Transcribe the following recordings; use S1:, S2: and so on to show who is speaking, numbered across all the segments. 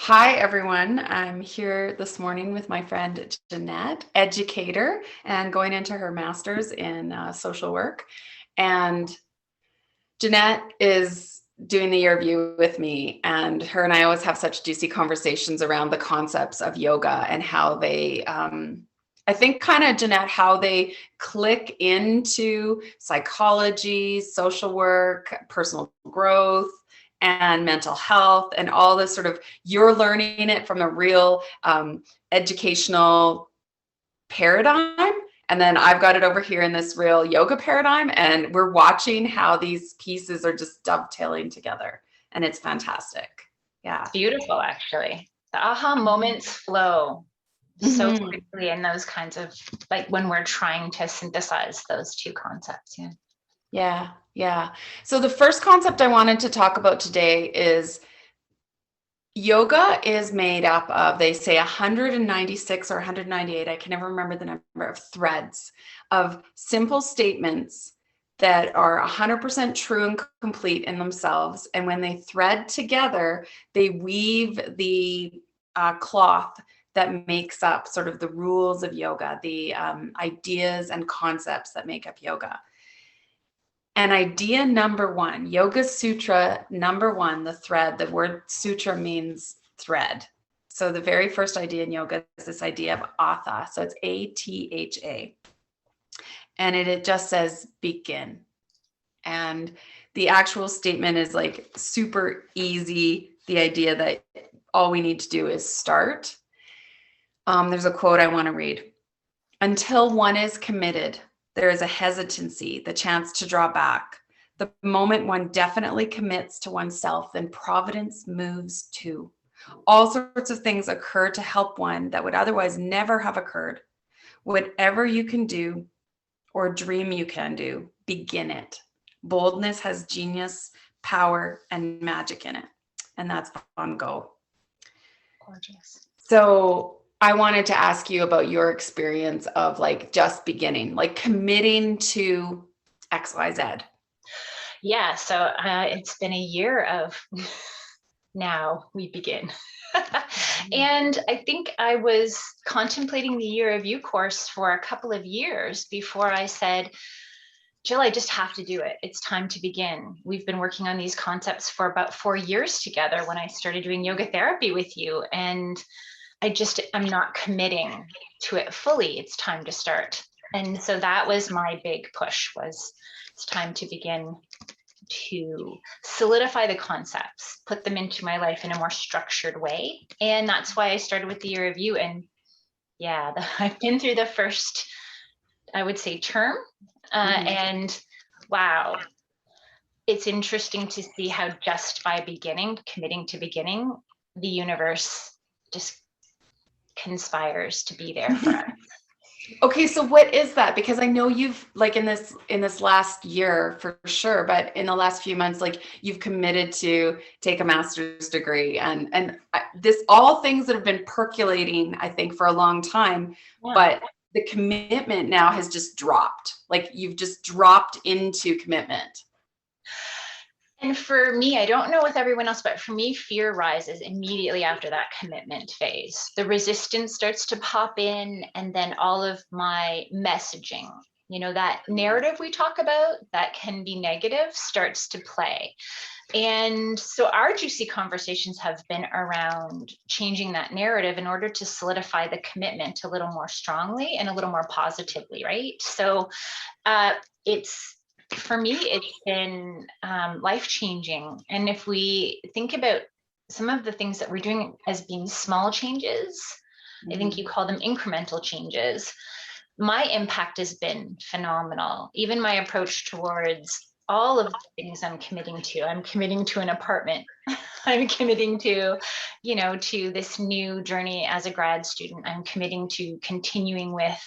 S1: Hi, everyone. I'm here this morning with my friend Jeannette, educator, and going into her master's in social work. And Jeannette is doing the year review with me, and her and I always have such juicy conversations around the concepts of yoga and how they, I think, kind of, Jeannette, how they click into psychology, social work, personal growth, and mental health, and all this sort of, you're learning it from a real educational paradigm. And then I've got it over here in this real yoga paradigm, and we're watching how these pieces are just dovetailing together. And it's fantastic. Yeah.
S2: Beautiful, actually. The aha moments flow so quickly in those kinds of, like when we're trying to synthesize those two concepts.
S1: Yeah. So the first concept I wanted to talk about today is yoga is made up of, they say, 196 or 198, I can never remember the number, of threads of simple statements that are 100% true and complete in themselves. And when they thread together, they weave the cloth that makes up sort of the rules of yoga, the ideas and concepts that make up yoga. And idea number one, Yoga Sutra number one, the thread, the word sutra means thread. So the very first idea in yoga is this idea of Atha. So it's A-T-H-A. And it just says begin. And the actual statement is like super easy. The idea that all we need to do is start. There's a quote I want to read. Until one is committed, there is a hesitancy, the chance to draw back. The moment one definitely commits to oneself, then providence moves too. All sorts of things occur to help one that would otherwise never have occurred. Whatever you can do or dream you can do, begin it. Boldness has genius, power, and magic in it. And that's on Go.
S2: Gorgeous.
S1: So I wanted to ask you about your experience of like just beginning, like committing to XYZ.
S2: Yeah, so it's been a year of now we begin. And I think I was contemplating the Year of You course for a couple of years before I said, Jill, I just have to do it. It's time to begin. We've been working on these concepts for about 4 years together when I started doing yoga therapy with you. And I'm not committing to it fully. It's time to start. And so that was my big push, was it's time to begin to solidify the concepts, put them into my life in a more structured way. And that's why I started with the Year of You. And yeah, I've been through the first, I would say, term. And wow, it's interesting to see how just by committing to beginning, the universe just conspires to be there for us.
S1: Okay, so what is that? Because I know you've, like, in this last year for sure, but in the last few months, like, you've committed to take a master's degree, and this, all things that have been percolating, I think, for a long time, but the commitment now has just dropped. Like, you've just dropped into commitment.
S2: And for me, I don't know with everyone else, but for me, fear rises immediately after that commitment phase. The resistance starts to pop in, and then all of my messaging, that narrative we talk about that can be negative, starts to play. And so our juicy conversations have been around changing that narrative in order to solidify the commitment a little more strongly and a little more positively, right? So for me, it's been life-changing. And if we think about some of the things that we're doing as being small changes, I think you call them incremental changes, my impact has been phenomenal. Even my approach towards all of the things I'm committing to an apartment. I'm committing to, to this new journey as a grad student. I'm committing to continuing with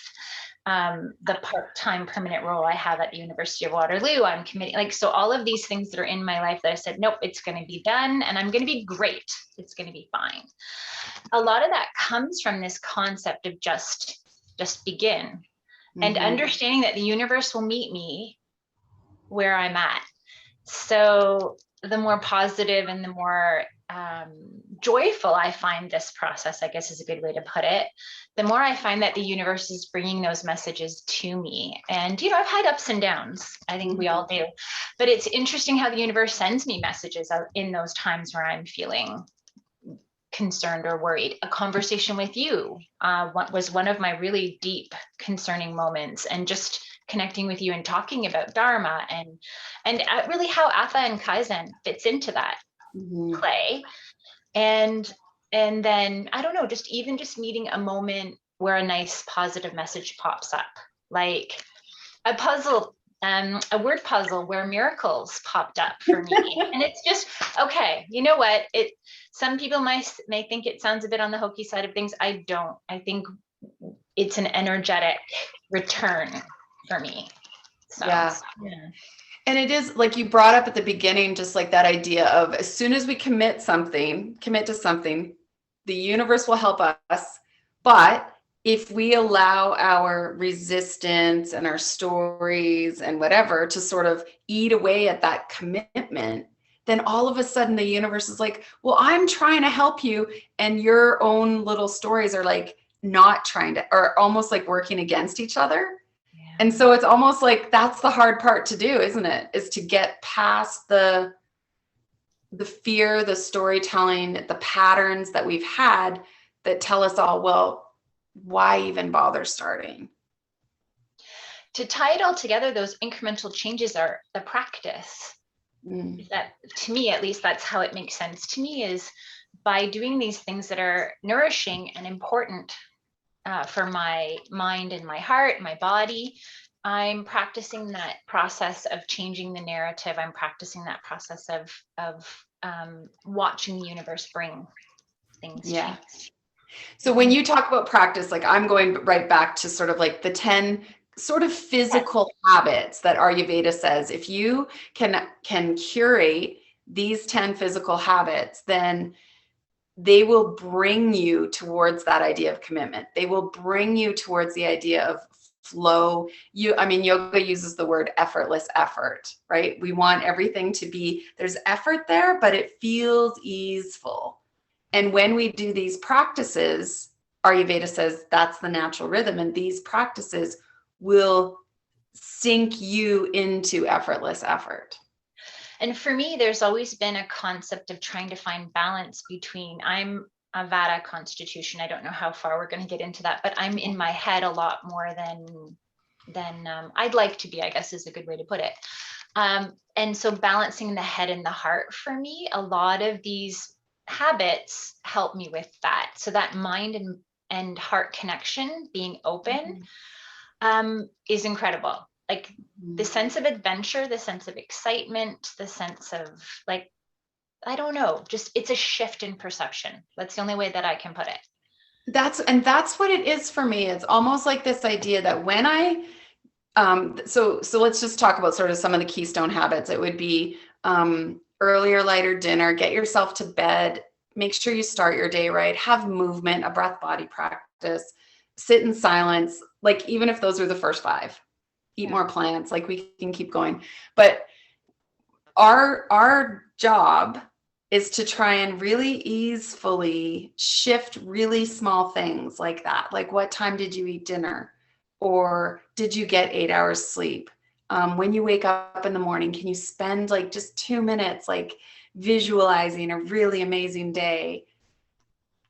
S2: the part-time permanent role I have at the University of Waterloo. I'm committing, so all of these things that are in my life that I said, nope, it's going to be done and I'm going to be great. It's going to be fine. A lot of that comes from this concept of just begin and understanding that the universe will meet me where I'm at. So the more positive and the more joyful I find this process, I guess is a good way to put it, the more I find that the universe is bringing those messages to me. And, you know, I've had ups and downs. I think we all do. But it's interesting how the universe sends me messages in those times where I'm feeling concerned or worried. A conversation with you was one of my really deep, concerning moments, and just connecting with you and talking about Dharma and really how Atha and Kaizen fits into that play. And then I don't know, just meeting a moment where a nice positive message pops up, like a puzzle, a word puzzle where miracles popped up for me. And it's just, okay, you know what? Some people may think it sounds a bit on the hokey side of things. I don't. I think it's an energetic return for me. So,
S1: yeah. And it is like you brought up at the beginning, just like that idea of as soon as we commit to something, the universe will help us. But if we allow our resistance and our stories and whatever to sort of eat away at that commitment, then all of a sudden the universe is like, well, I'm trying to help you. And your own little stories are like not trying to, or almost like working against each other. And so it's almost like that's the hard part to do, isn't it? Is to get past the fear, the storytelling, the patterns that we've had that tell us all, well, why even bother starting?
S2: To tie it all together, those incremental changes are the practice. That, to me, at least, that's how it makes sense to me, is by doing these things that are nourishing and important for my mind and my heart, my body. I'm practicing that process of changing the narrative. I'm practicing that process of watching the universe bring things.
S1: Yeah. So when you talk about practice, like I'm going right back to sort of like the 10 sort of physical habits that Ayurveda says, if you can curate these 10 physical habits, then they will bring you towards that idea of commitment. They will bring you towards the idea of flow. Yoga uses the word effortless effort, right? We want everything to be, there's effort there, but it feels easeful. And when we do these practices, Ayurveda says that's the natural rhythm. And these practices will sink you into effortless effort.
S2: And for me, there's always been a concept of trying to find balance between, I'm a Vata constitution. I don't know how far we're going to get into that, but I'm in my head a lot more than I'd like to be, I guess is a good way to put it. And so balancing the head and the heart, for me, a lot of these habits help me with that. So that mind and heart connection, being open, is incredible. Like the sense of adventure, the sense of excitement, the sense of like, I don't know, just it's a shift in perception. That's the only way that I can put it.
S1: That's what it is for me. It's almost like this idea that when I, so let's just talk about sort of some of the keystone habits. It would be earlier, lighter dinner, get yourself to bed, make sure you start your day right, have movement, a breath body practice, sit in silence. Like even if those are the first 5, eat more plants, like we can keep going. But our job is to try and really easefully shift really small things like that. Like what time did you eat dinner? Or did you get 8 hours sleep? When you wake up in the morning, can you spend like just 2 minutes, like visualizing a really amazing day,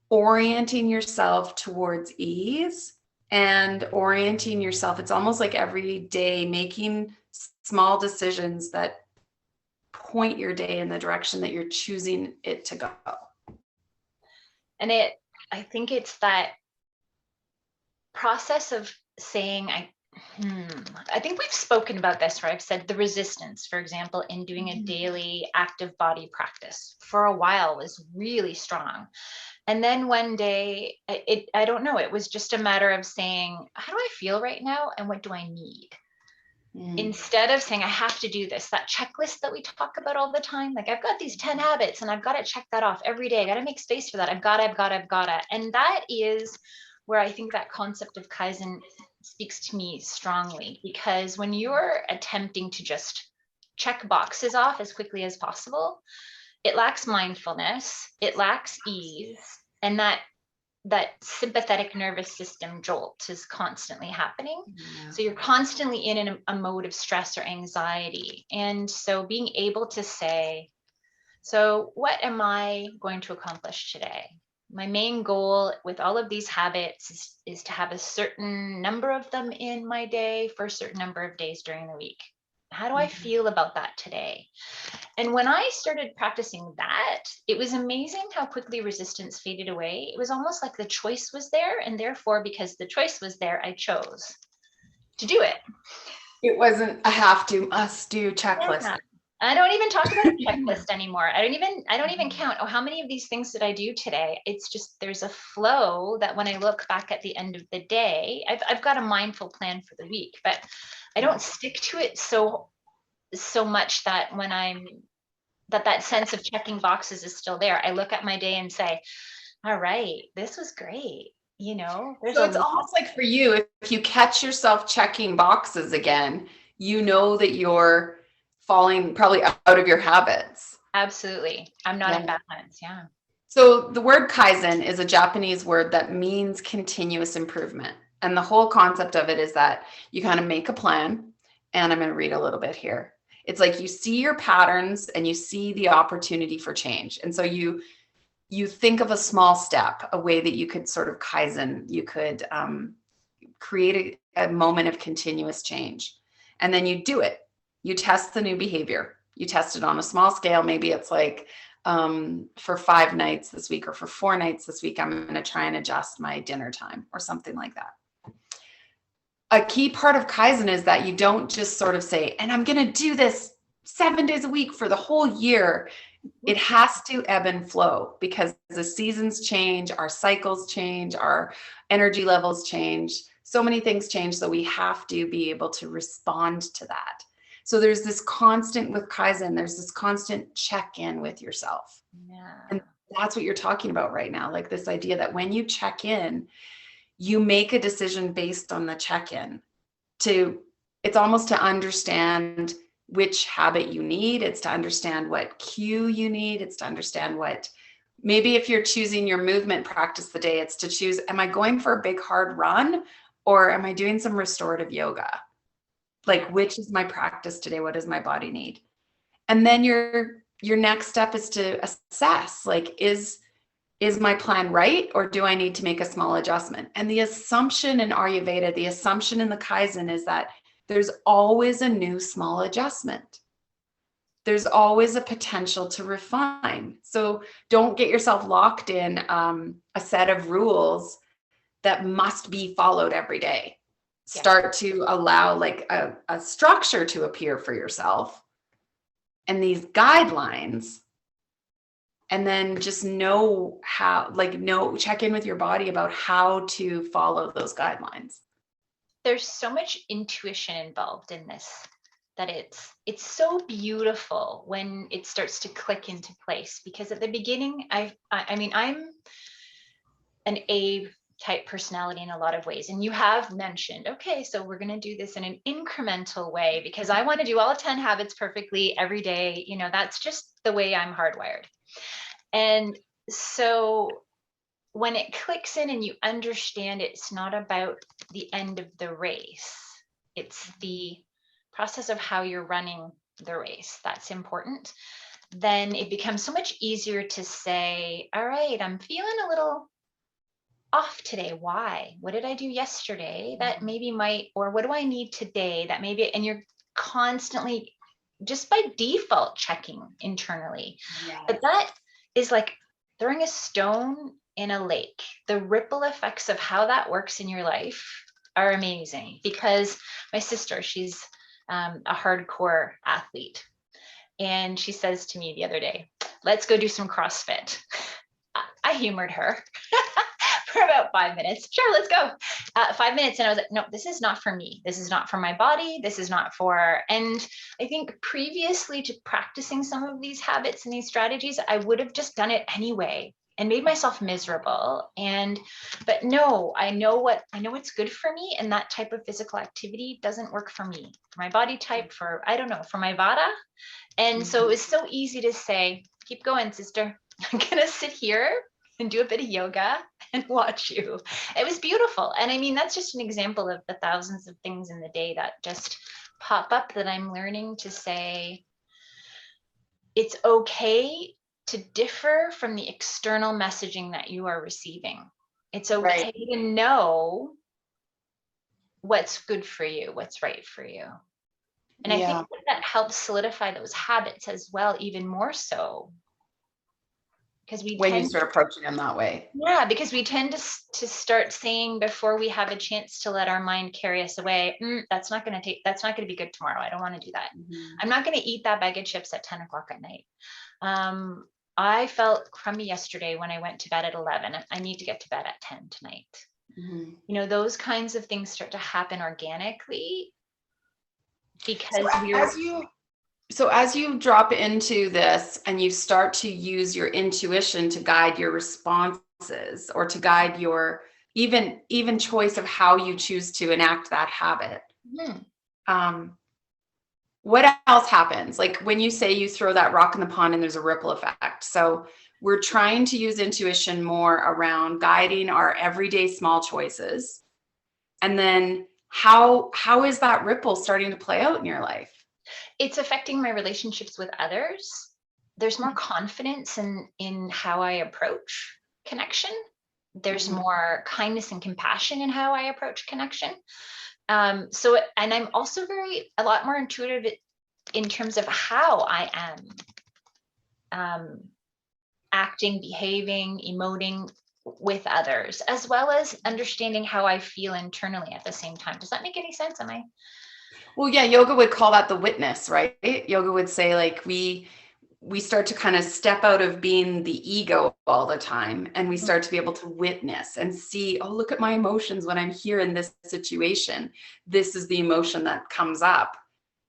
S1: orienting yourself towards ease and orienting yourself. It's almost like every day making small decisions that point your day in the direction that you're choosing it to go.
S2: And I think it's that process of saying, I think we've spoken about this, right? I've said the resistance, for example, in doing a daily active body practice for a while was really strong. And then one day, I don't know, it was just a matter of saying, how do I feel right now? And what do I need? Instead of saying, I have to do this, that checklist that we talk about all the time, like I've got these 10 habits and I've got to check that off every day. I got to make space for that. I've got to. And that is where I think that concept of Kaizen speaks to me strongly, because when you're attempting to just check boxes off as quickly as possible, it lacks mindfulness, it lacks ease, and that sympathetic nervous system jolt is constantly happening.
S1: Yeah.
S2: So you're constantly in a mode of stress or anxiety. And so being able to say, so what am I going to accomplish today? My main goal with all of these habits is to have a certain number of them in my day for a certain number of days during the week. How do I feel about that today? And when I started practicing that, it was amazing how quickly resistance faded away. It was almost like the choice was there. And therefore, because the choice was there, I chose to do it.
S1: It wasn't a have to, must do checklist.
S2: Yeah. I don't even talk about a checklist anymore. I don't even count, oh, how many of these things did I do today? It's just, there's a flow that when I look back at the end of the day, I've got a mindful plan for the week, but I don't stick to it so much that when that sense of checking boxes is still there. I look at my day and say, all right, this was great.
S1: So it's almost like for you, if you catch yourself checking boxes again, you know that you're falling probably out of your habits.
S2: Absolutely. I'm not in balance. Yeah.
S1: So the word Kaizen is a Japanese word that means continuous improvement. And the whole concept of it is that you kind of make a plan. And I'm going to read a little bit here. It's like you see your patterns and you see the opportunity for change. And so you think of a small step, a way that you could sort of Kaizen, you could create a moment of continuous change. And then you do it. You test the new behavior. You test it on a small scale. Maybe it's like for 5 nights this week or for 4 nights this week, I'm going to try and adjust my dinner time or something like that. A key part of Kaizen is that you don't just sort of say, and I'm going to do this 7 days a week for the whole year. It has to ebb and flow because the seasons change, our cycles change, our energy levels change. So many things change. So we have to be able to respond to that. So there's this constant with Kaizen, there's this constant check-in with yourself.
S2: Yeah.
S1: And that's what you're talking about right now. Like this idea that when you check in, you make a decision based on the check-in. It's almost to understand which habit you need. It's to understand what cue you need. It's to understand maybe if you're choosing your movement practice the day, it's to choose, am I going for a big hard run or am I doing some restorative yoga? Like, which is my practice today? What does my body need? And then your next step is to assess, like, is my plan right? Or do I need to make a small adjustment? And the assumption in Ayurveda, the assumption in the Kaizen is that there's always a new small adjustment. There's always a potential to refine. So don't get yourself locked in a set of rules that must be followed every day. Start to allow like a structure to appear for yourself and these guidelines. And then just know check in with your body about how to follow those guidelines.
S2: There's so much intuition involved in this that it's so beautiful when it starts to click into place, because at the beginning, I mean, I'm an A type personality in a lot of ways. And you have mentioned, okay, so we're going to do this in an incremental way because I want to do all 10 habits perfectly every day. That's just the way I'm hardwired. And so when it clicks in and you understand it's not about the end of the race, it's the process of how you're running the race that's important, then it becomes so much easier to say, all right, I'm feeling a little off today. Why? What did I do yesterday that maybe or what do I need today that maybe, and you're constantly just by default checking internally. Yes. But that is like throwing a stone in a lake. The ripple effects of how that works in your life are amazing, because my sister, she's a hardcore athlete. And she says to me the other day, let's go do some CrossFit. I humored her for about 5 minutes. Sure, let's go. 5 minutes. And I was like, no, this is not for me. This is not for my body. This is not for, and I think previously to practicing some of these habits and these strategies, I would have just done it anyway and made myself miserable. But no, I know what's good for me. And that type of physical activity doesn't work for me, for my body type, for my Vata. And so it was so easy to say, keep going, sister. I'm going to sit here and do a bit of yoga and watch you. It was beautiful. And I mean, that's just an example of the thousands of things in the day that just pop up that I'm learning to say, it's okay to differ from the external messaging that you are receiving. It's okay
S1: Right.
S2: to know what's good for you, what's right for you. And I
S1: Yeah.
S2: think that helps solidify those habits as well, even more so. Because we
S1: When you
S2: tend,
S1: start approaching them that way.
S2: yeah, because we tend to start saying before we have a chance to let our mind carry us away, that's not going to be good tomorrow. I don't want to do that.
S1: Mm-hmm.
S2: I'm not going to eat that bag of chips at 10 o'clock at night. I felt crummy yesterday when I went to bed at 11. I need to get to bed at 10 tonight.
S1: Mm-hmm.
S2: You know, those kinds of things start to happen organically because
S1: as you drop into this and you start to use your intuition to guide your responses or to guide your even choice of how you choose to enact that habit. What else happens? Like when you say you throw that rock in the pond and there's a ripple effect. So we're trying to use intuition more around guiding our everyday small choices. And then how is that ripple starting to play out in your life?
S2: it's affecting my relationships with others. There's more confidence in how I approach connection. There's more kindness and compassion in how I approach connection. And I'm also a lot more intuitive in terms of how I am acting, behaving, emoting with others, as well as understanding how I feel internally at the same time. Does that make any sense?
S1: Well, yeah, yoga would call that the witness, right? Yoga would say like we start to kind of step out of being the ego all the time and we start to be able to witness and see, oh, look at my emotions when I'm here in this situation. This is the emotion that comes up.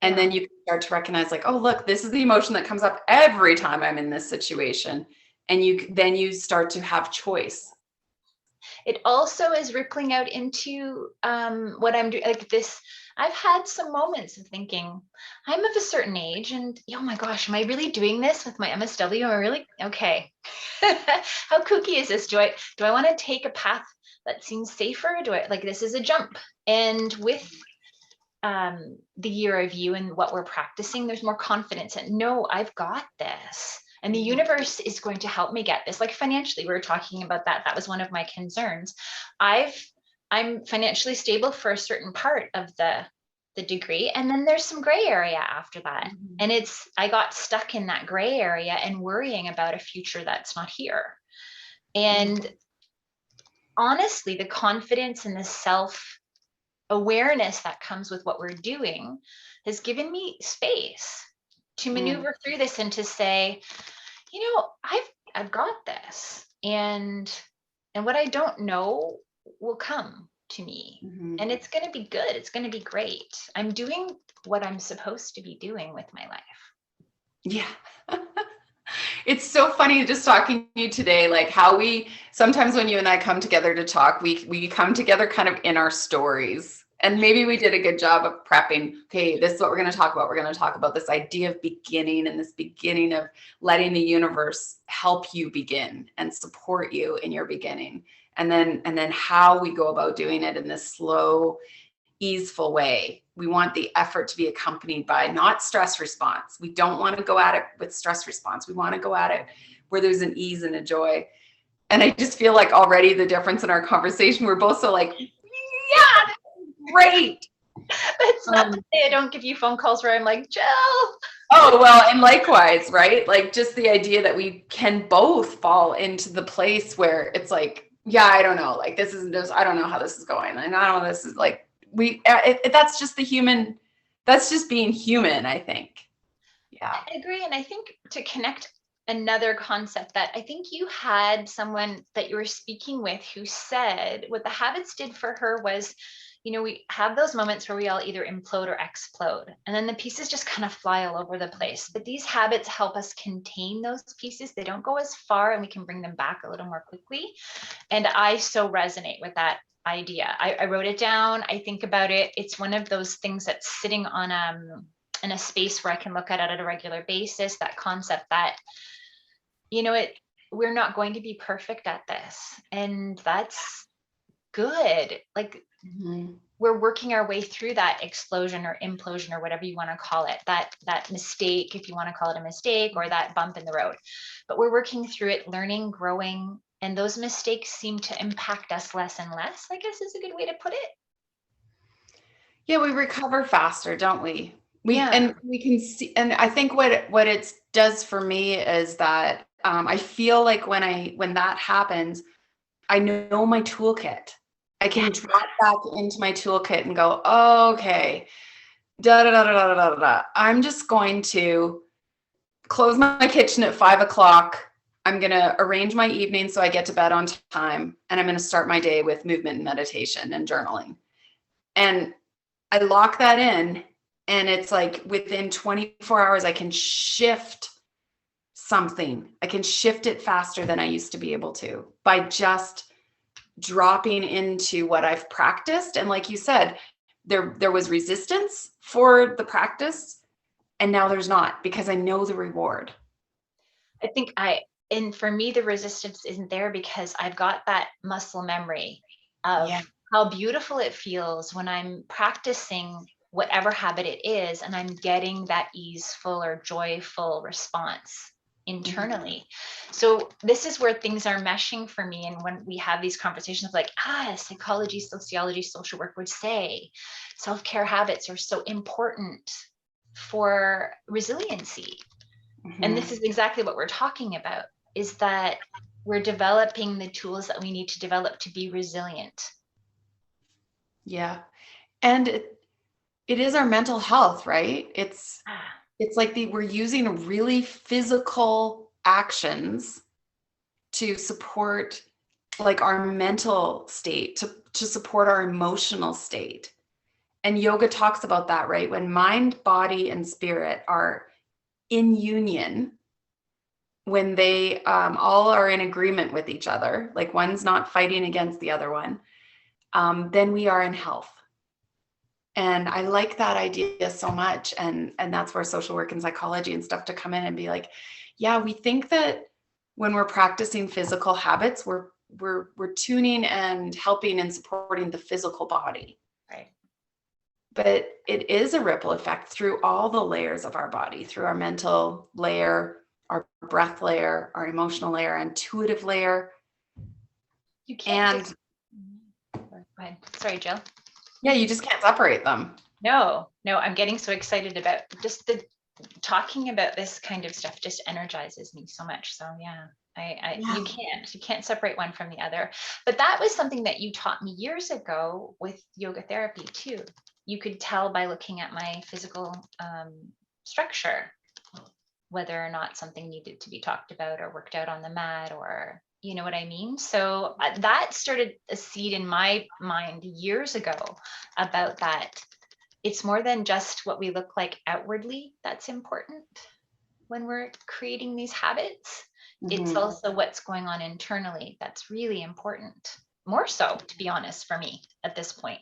S1: And then you can start to recognize like, oh, look, this is the emotion that comes up every time I'm in this situation. And you start to have choice.
S2: It also is rippling out into what I'm doing. Like this, I've had some moments of thinking, I'm of a certain age, and oh my gosh, am I really doing this with my MSW? Am I really okay? How kooky is this? Do I want to take a path that seems safer? Do I like this is a jump? And with the year of you and what we're practicing, there's more confidence and no, I've got this. And the universe is going to help me get this. Like financially, we were talking about that. That was one of my concerns. I'm financially stable for a certain part of the degree. And then there's some gray area after that. And I got stuck in that gray area and worrying about a future that's not here. And honestly, the confidence and the self awareness that comes with what we're doing has given me space to maneuver through this and to say, you know, I've got this, and what I don't know will come to me, and it's going to be good. It's going to be great. I'm doing what I'm supposed to be doing with my life.
S1: Yeah. It's so funny just talking to you today, like how we sometimes when you and I come together to talk, we come together kind of in our stories. And maybe we did a good job of prepping. Okay, this is what we're going to talk about. We're going to talk about this idea of beginning and this beginning of letting the universe help you begin and support you in your beginning. And then how we go about doing it in this slow, easeful way. We want the effort to be accompanied by not stress response. We don't want to go at it with stress response. We want to go at it where there's an ease and a joy. And I just feel like already the difference in our conversation, we're both so like, yeah, that's great.
S2: It's not to say I don't give you phone calls where I'm like, Jill.
S1: Oh, well, and likewise, right? Like just the idea that we can both fall into the place where it's like, yeah, I don't know. Like this isn't just, I don't know how this is going. And I don't know, this is like, that's just that's just being human, I think. Yeah.
S2: I agree. And I think to connect another concept that I think you had someone that you were speaking with who said what the habits did for her was, you know, we have those moments where we all either implode or explode, and then the pieces just kind of fly all over the place. But these habits help us contain those pieces. They don't go as far and we can bring them back a little more quickly. And I so resonate with that idea. I wrote it down. I think about it. It's one of those things that's sitting on in a space where I can look at it a regular basis, that concept that we're not going to be perfect at this. And that's good. Like,
S1: Mhm.
S2: we're working our way through that explosion or implosion or whatever you want to call it, that mistake, if you want to call it a mistake, or that bump in the road. But we're working through it, learning, growing, and those mistakes seem to impact us less and less, I guess is a good way to put it.
S1: Yeah, we recover faster, don't we?
S2: Yeah.
S1: We can see, and I think what it does for me is that I feel like when that happens, I know my toolkit. I
S2: Yeah.
S1: can drop back into my toolkit and go, oh, okay, da da da da da da da da. I'm just going to close my kitchen at 5 o'clock. I'm going to arrange my evening so I get to bed on time, and I'm going to start my day with movement and meditation and journaling. And I lock that in, and it's like within 24 hours, I can shift something. I can shift it faster than I used to be able to by just dropping into what I've practiced. And like you said, there was resistance for the practice, and now there's not, because I know the reward.
S2: I think and for me, the resistance isn't there because I've got that muscle memory of
S1: Yeah.
S2: how beautiful it feels when I'm practicing whatever habit it is and I'm getting that easeful or joyful response internally. So this is where things are meshing for me. And when we have these conversations of like, psychology, sociology, social work would say self-care habits are so important for resiliency. And this is exactly what we're talking about, is that we're developing the tools that we need to develop to be resilient.
S1: Yeah. And it is our mental health, right? It's like we're using really physical actions to support like our mental state, to support our emotional state. And yoga talks about that, right? When mind, body, and spirit are in union, when they all are in agreement with each other, like one's not fighting against the other one, then we are in health. And I like that idea so much. And that's where social work and psychology and stuff to come in and be like, yeah, we think that when we're practicing physical habits, we're tuning and helping and supporting the physical body.
S2: Right.
S1: But it is a ripple effect through all the layers of our body, through our mental layer, our breath layer, our emotional layer, intuitive layer.
S2: You can't
S1: And
S2: go ahead. Sorry, Jill.
S1: yeah, you just can't separate them.
S2: No, I'm getting so excited about just the talking about this kind of stuff just energizes me so much. So yeah, you can't separate one from the other. But that was something that you taught me years ago with yoga therapy too. You could tell by looking at my physical structure whether or not something needed to be talked about or worked out on the mat, or you know what I mean? So that started a seed in my mind years ago about that. It's more than just what we look like outwardly that's important when we're creating these habits. It's also what's going on internally that's really important. More so, to be honest, for me at this point,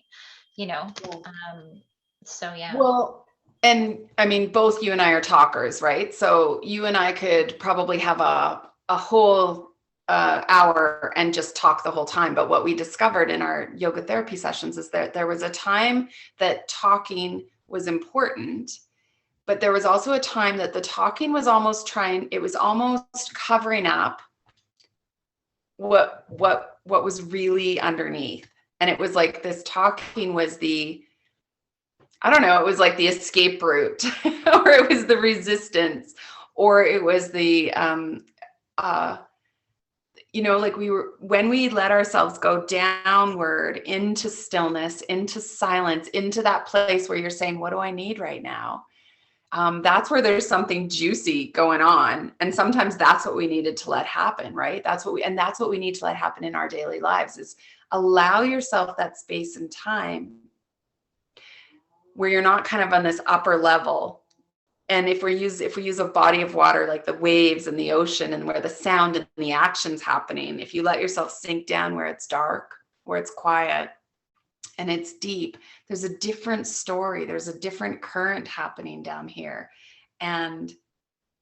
S2: so yeah.
S1: Well, and I mean, both you and I are talkers, right? So you and I could probably have a whole hour and just talk the whole time. But what we discovered in our yoga therapy sessions is that there was a time that talking was important, but there was also a time that the talking was almost covering up what was really underneath. And it was like this talking was I don't know, it was like the escape route, or it was the resistance, or it was like when we let ourselves go downward into stillness, into silence, into that place where you're saying, what do I need right now? That's where there's something juicy going on. And sometimes that's what we needed to let happen, right? That's what we need to let happen in our daily lives, is allow yourself that space and time where you're not kind of on this upper level. And if we use a body of water, like the waves and the ocean, and where the sound and the action's happening, if you let yourself sink down where it's dark, where it's quiet and it's deep, there's a different story. There's a different current happening down here. And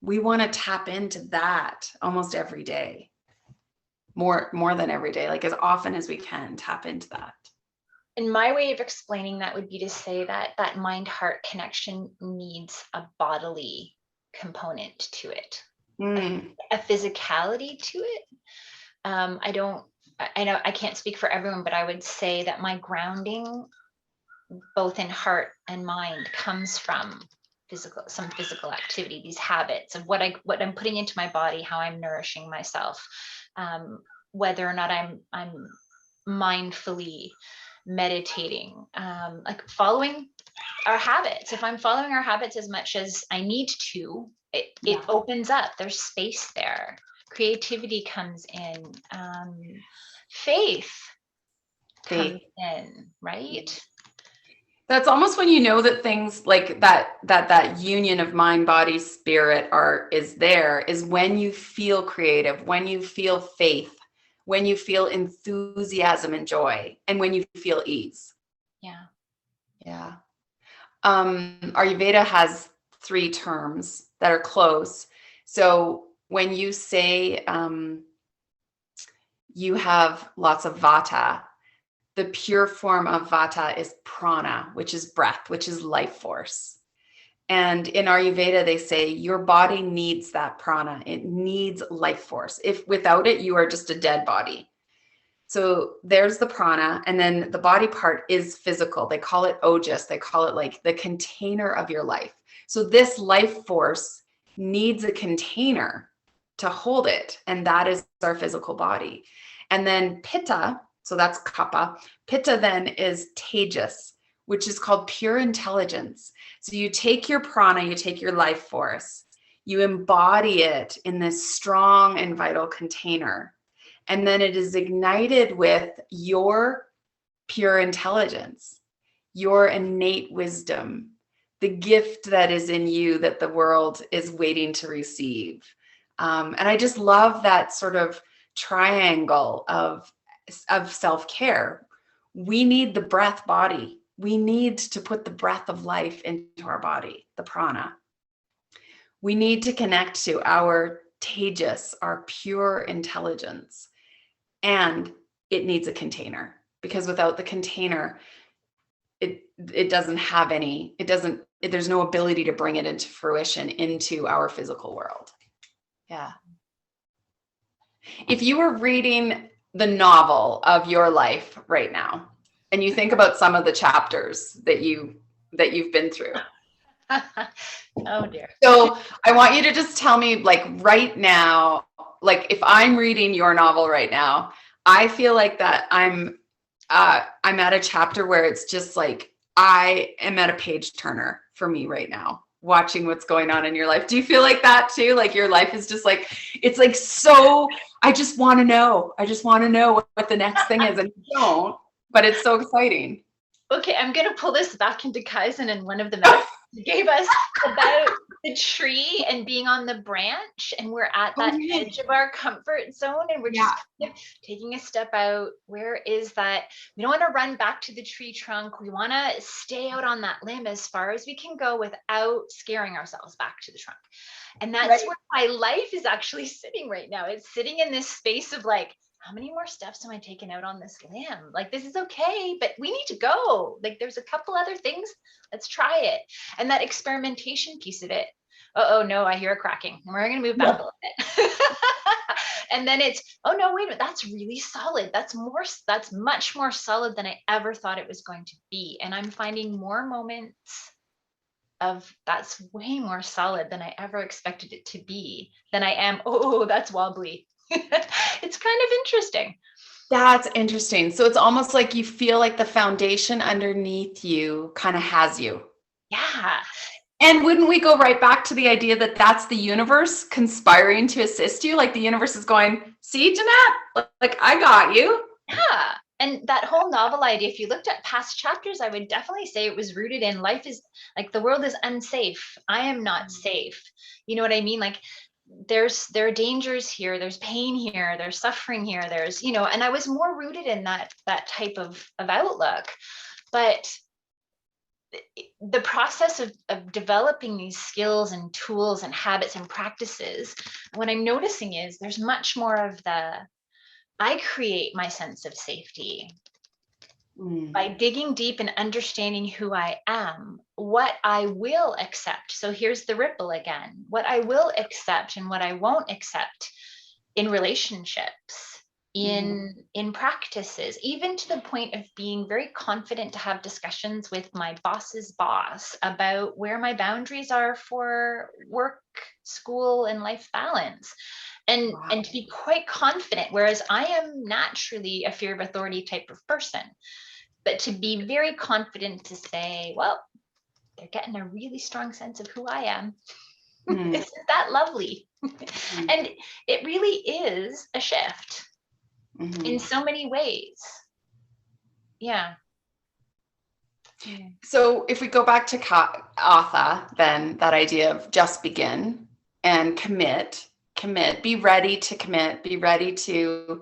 S1: we want to tap into that almost every day, more than every day, like as often as we can tap into that.
S2: And my way of explaining that would be to say that that mind-heart connection needs a bodily component to it, a physicality to it. I know I can't speak for everyone, but I would say that my grounding, both in heart and mind, comes from some physical activity, these habits of what I'm putting into my body, how I'm nourishing myself, whether or not I'm mindfully meditating, like following our habits. If I'm following our habits as much as I need to, it opens up. There's space there. Creativity comes in. Faith comes in, right?
S1: That's almost when you know that things like that union of mind, body, spirit is there, is when you feel creative, when you feel faith, when you feel enthusiasm and joy, and when you feel ease. Yeah. Ayurveda has 3 terms that are close. So when you say you have lots of vata, the pure form of vata is prana, which is breath, which is life force. And in Ayurveda, they say your body needs that prana. It needs life force. If without it, you are just a dead body. So there's the prana, and then the body part is physical. They call it ojas. They call it like the container of your life. So this life force needs a container to hold it, and that is our physical body. And then pitta, so that's kapha. Pitta then is tejas, which is called pure intelligence. So you take your prana, you take your life force, you embody it in this strong and vital container. And then it is ignited with your pure intelligence, your innate wisdom, the gift that is in you that the world is waiting to receive. And I just love that sort of triangle of self-care. We need the breath body. We need to put the breath of life into our body, the prana. We need to connect to our tejas, our pure intelligence. And it needs a container, because without the container, it doesn't have any, there's no ability to bring it into fruition into our physical world. Yeah. If you were reading the novel of your life right now, and you think about some of the chapters that you've been through.
S2: Oh dear.
S1: So I want you to just tell me, like right now, like if I'm reading your novel right now, I feel like that I'm at a chapter where it's just like I am at a page turner for me right now, watching what's going on in your life. Do you feel like that too? Like your life is just like, it's like, so I just want to know. I just want to know what the next thing is, and you don't, but it's so exciting.
S2: Okay, I'm going to pull this back into Kaizen, and one of the metaphors you gave us about the tree and being on the branch, and we're at that edge of our comfort zone, and we're just kind of taking a step out. Where is that? We don't want to run back to the tree trunk. We want to stay out on that limb as far as we can go without scaring ourselves back to the trunk. And that's where my life is actually sitting right now. It's sitting in this space of like, how many more steps am I taking out on this limb? Like, this is okay, but we need to go. Like, there's a couple other things. Let's try it. And that experimentation piece of it. Oh no, I hear a cracking. We're going to move back a little bit. And then it's, oh no, wait a minute. That's really solid. That's much more solid than I ever thought it was going to be. And I'm finding more moments of that's way more solid than I ever expected it to be than I am. Oh, that's wobbly. It's kind of interesting.
S1: That's interesting. So it's almost like you feel like the foundation underneath you kind of has you.
S2: Yeah.
S1: And wouldn't we go right back to the idea that that's the universe conspiring to assist you? Like the universe is going, see, Jeannette, like I got you.
S2: Yeah. And that whole novel idea, if you looked at past chapters, I would definitely say it was rooted in life is like the world is unsafe. I am not safe. You know what I mean? Like there are dangers here, there's pain here, there's suffering here, there's, and I was more rooted in that type of outlook. But the process of developing these skills and tools and habits and practices, what I'm noticing is there's much more of I create my sense of safety by digging deep and understanding who I am, what I will accept. So here's the ripple again, what I will accept and what I won't accept in relationships, in practices, even to the point of being very confident to have discussions with my boss's boss about where my boundaries are for work, school, and life balance. And to be quite confident, whereas I am naturally a fear of authority type of person, but to be very confident to say, well, they're getting a really strong sense of who I am. Isn't that lovely? And it really is a shift in so many ways. Yeah.
S1: So if we go back to Atha, then that idea of just begin and commit, be ready to commit, be ready to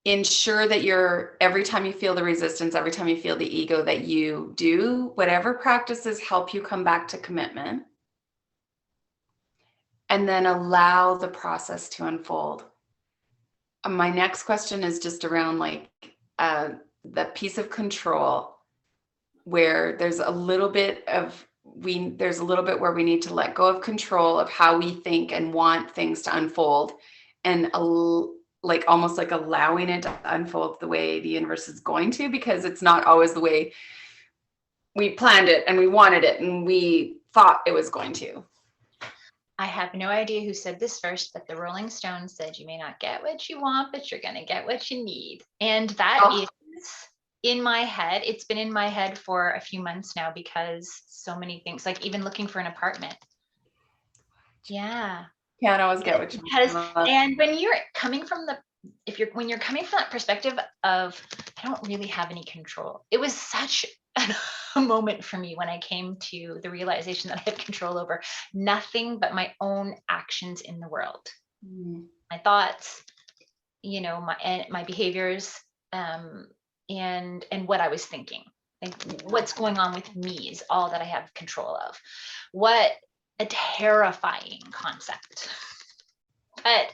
S1: ensure that every time you feel the resistance, every time you feel the ego, that you do whatever practices help you come back to commitment, and then allow the process to unfold. My next question is just around the piece of control, where there's a little bit where we need to let go of control of how we think and want things to unfold, and almost like allowing it to unfold the way the universe is going to, because it's not always the way we planned it and we wanted it and we thought it was going to.
S2: I have no idea who said this first, but the Rolling Stones said, you may not get what you want, but you're going to get what you need. And that is in my head. It's been in my head for a few months now, because so many things, like even looking for an apartment. Yeah.
S1: Can't always get what you want.
S2: And when you're coming from when you're coming from that perspective of, I don't really have any control. It was such a moment for me when I came to the realization that I had control over nothing but my own actions in the world. My thoughts, my behaviors, and what I was thinking. Like what's going on with me is all that I have control of. What a terrifying concept. But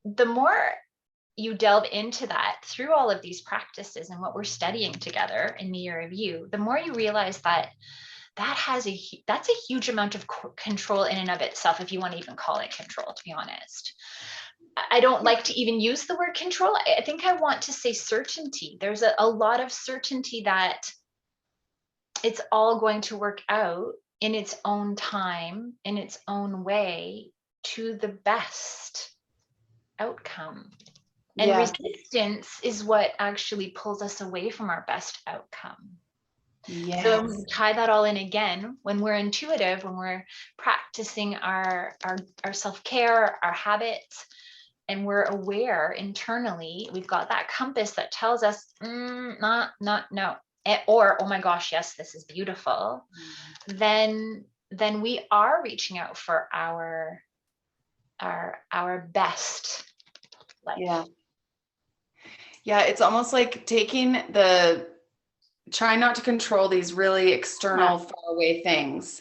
S2: the more you delve into that through all of these practices and what we're studying together in the Year of You, the more you realize that that's a huge amount of control in and of itself, if you want to even call it control, to be honest. I don't like to even use the word control. I think I want to say certainty. There's a lot of certainty that it's all going to work out in its own time, in its own way, to the best outcome. And resistance is what actually pulls us away from our best outcome. Yes. So tie that all in again, when we're intuitive, when we're practicing our self-care, our habits, and we're aware internally, we've got that compass that tells us, not, no, or, oh my gosh, yes, this is beautiful. Then we are reaching out for our best life.
S1: Yeah, it's almost like trying not to control these really external, far away things,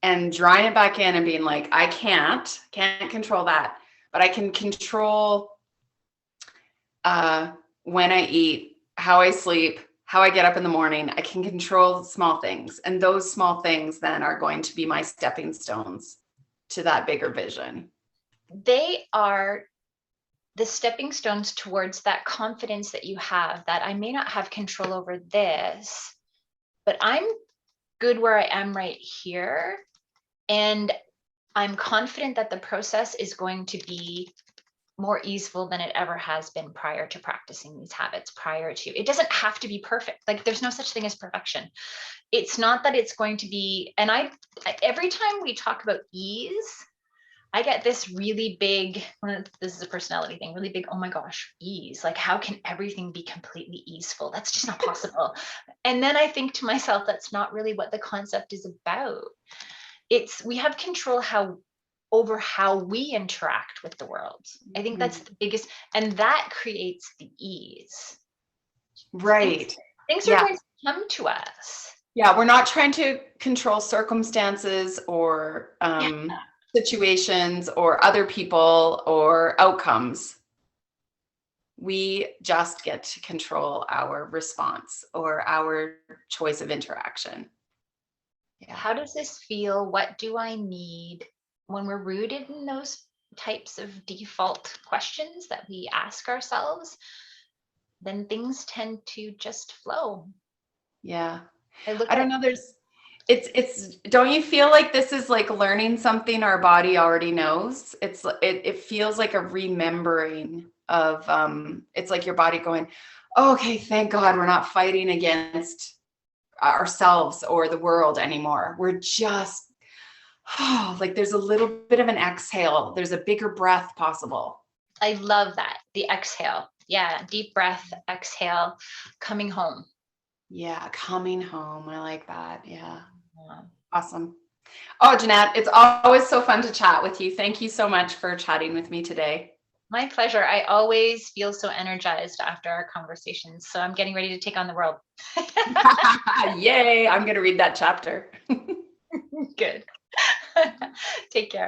S1: and drawing it back in and being like, I can't control that, but I can control when I eat, how I sleep, how I get up in the morning. I can control small things, and those small things then are going to be my stepping stones to that bigger vision.
S2: They are the stepping stones towards that confidence that you have, that I may not have control over this, but I'm good where I am right here. And I'm confident that the process is going to be more easeful than it ever has been prior to practicing these habits, it doesn't have to be perfect. Like there's no such thing as perfection. It's not that it's going to be, and every time we talk about ease, I get this really big, this is a personality thing, really big, oh my gosh, ease. Like, how can everything be completely easeful? That's just not possible. And then I think to myself, that's not really what the concept is about. We have control over how we interact with the world. I think that's the biggest, and that creates the ease.
S1: Right.
S2: Things are going to come to us.
S1: Yeah, we're not trying to control circumstances or
S2: Yeah.
S1: situations or other people or outcomes. We just get to control our response or our choice of interaction. Yeah.
S2: How does this feel? What do I need? When we're rooted in those types of default questions that we ask ourselves, then things tend to just flow.
S1: Yeah.
S2: I look
S1: I don't
S2: at,
S1: know. It's, don't you feel like this is like learning something our body already knows? It feels like a remembering of, it's like your body going, oh, okay, thank God we're not fighting against ourselves or the world anymore. We're just, oh, like there's a little bit of an exhale. There's a bigger breath possible.
S2: I love that. The exhale. Yeah. Deep breath, exhale, coming home.
S1: Yeah, coming home. I like that. Yeah.
S2: Yeah.
S1: Awesome. Oh, Jeannette, it's always so fun to chat with you. Thank you so much for chatting with me today.
S2: My pleasure. I always feel so energized after our conversations. So I'm getting ready to take on the world.
S1: Yay, I'm going to read that chapter.
S2: Good. Take care.